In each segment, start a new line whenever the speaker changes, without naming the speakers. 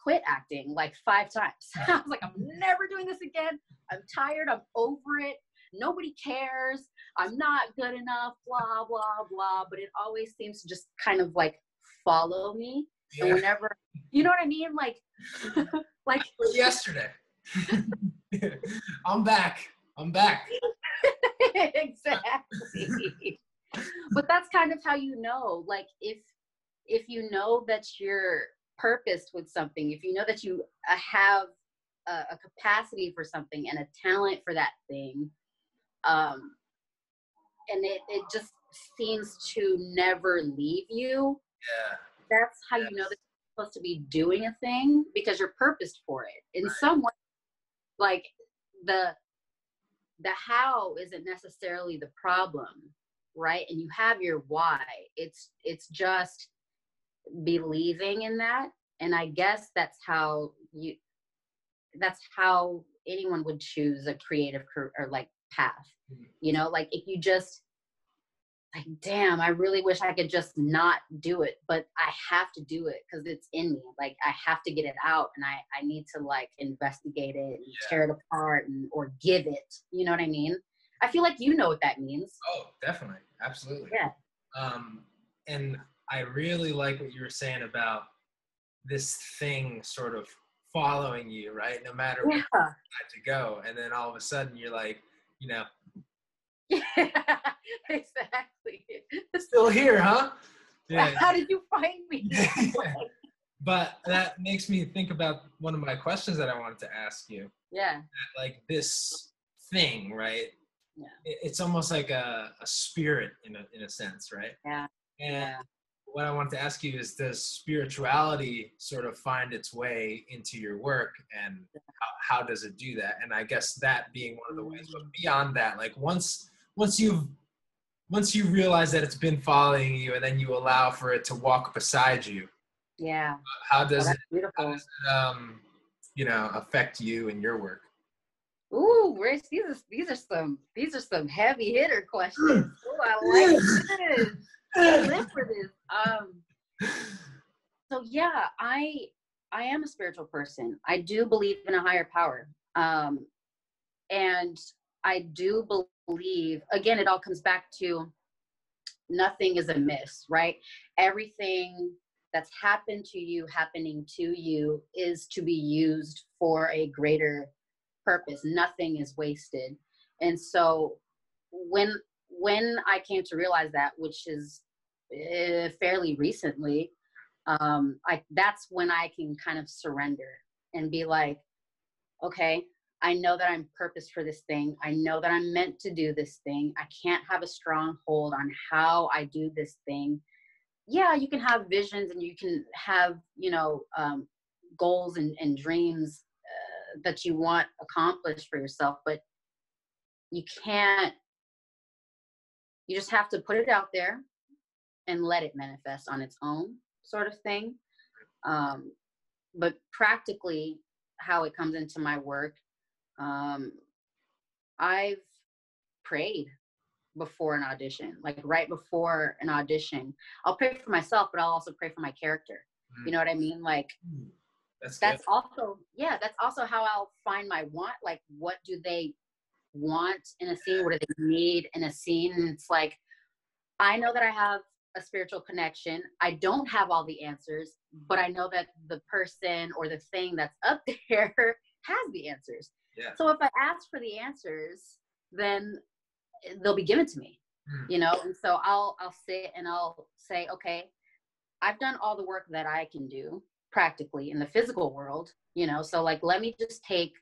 quit acting like 5 times. I was like, I'm never doing this again. I'm tired. I'm over it. Nobody cares. I'm not good enough, blah, blah, blah. But it always seems to just kind of like follow me. Yeah. And whenever, you know what I mean? Like, like
yesterday. I'm back.
Exactly. But that's kind of how you know, like if you know that you're purposed with something, if you know that you have a capacity for something and a talent for that thing, and it just seems to never leave you.
Yeah.
That's how you know that you're supposed to be doing a thing, because you're purposed for it in some way. Like the how isn't necessarily the problem, right? And you have your why. It's just believing in that. And I guess that's how anyone would choose a creative career or like path. You know, like if you just like, damn, I really wish I could just not do it, but I have to do it because it's in me. Like I have to get it out, and I need to like investigate it and tear it apart or give it. You know what I mean? I feel like you know what that means.
Oh, definitely. Absolutely.
Yeah.
And I really like what you were saying about this thing sort of following you, right? No matter where you had to go. And then all of a sudden you're like, you know.
Yeah, exactly.
Still here, huh? Yeah.
How did you find me?
Yeah. But that makes me think about one of my questions that I wanted to ask you.
Yeah.
Like this thing, right?
Yeah.
It's almost like a spirit in a sense, right?
Yeah.
And what I wanted to ask you is, does spirituality sort of find its way into your work, and how does it do that? And I guess that being one of the ways, but beyond that, like once you realize that it's been following you, and then you allow for it to walk beside you.
Yeah.
How does it you know, affect you and your work?
Ooh, Rich, these are some heavy hitter questions. Ooh, I like this. I live for this. So yeah, I am a spiritual person. I do believe in a higher power. And I do believe, again, it all comes back to nothing is a miss, right? Everything that's happening to you is to be used for a greater purpose. Nothing is wasted. And so when I came to realize that, which is fairly recently, that's when I can kind of surrender and be like, okay, I know that I'm purposed for this thing. I know that I'm meant to do this thing. I can't have a strong hold on how I do this thing. Yeah, you can have visions and you can have, goals and dreams that you want accomplished for yourself, but you just have to put it out there and let it manifest on its own, sort of thing. But practically how it comes into my work, I've prayed before an audition, like right before an audition. I'll pray for myself, but I'll also pray for my character. You know what I mean? Like that's also how I'll find my want. Like, what do they want in a scene? What do they need in a scene? And it's like, I know that I have a spiritual connection. I don't have all the answers, but I know that the person or the thing that's up there has the answers. Yeah. So if I ask for the answers, then they'll be given to me, And so I'll sit and I'll say, okay, I've done all the work that I can do practically in the physical world, So like, let me just take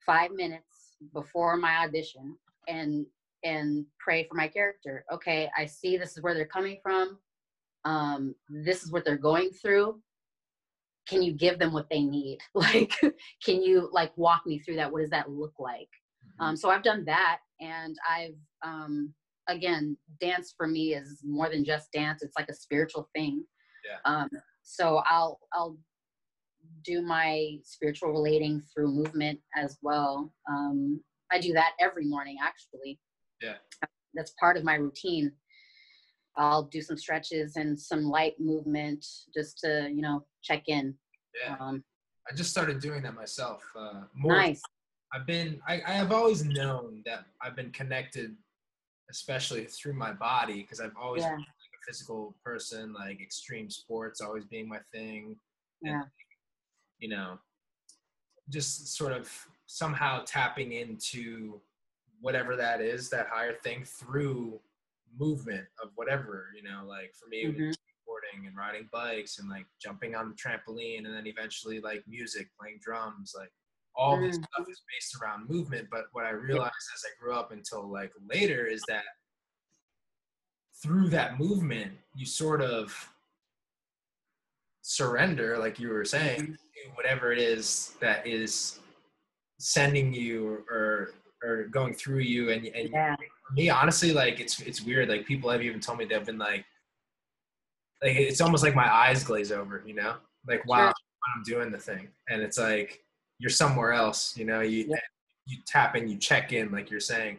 5 minutes before my audition and pray for my character. Okay, I see this is where they're coming from. This is what they're going through. Can you give them what they need? Like, can you like walk me through that? What does that look like? So I've done that, and I've, again, dance for me is more than just dance. It's like a spiritual thing. Yeah. So I'll do my spiritual relating through movement as well. I do that every morning, actually. Yeah. That's part of my routine. I'll do some stretches and some light movement just to, check in. Yeah.
I just started doing that myself. More.
Nice.
I have always known that I've been connected, especially through my body, because I've always been like a physical person, like extreme sports always being my thing. And,
Yeah.
you know, just sort of somehow tapping into whatever that is, that higher thing through movement of whatever, like for me, it was skateboarding and riding bikes and like jumping on the trampoline, and then eventually like music, playing drums, like all this stuff is based around movement. But what I realized as I grew up until like later is that through that movement, you sort of surrender, like you were saying, to whatever it is that is sending you or going through you. And for me, honestly, like it's weird. Like people have even told me they've been like it's almost like my eyes glaze over, like wow, I'm doing the thing, and it's like you're somewhere else, you tap in, you check in, like you're saying.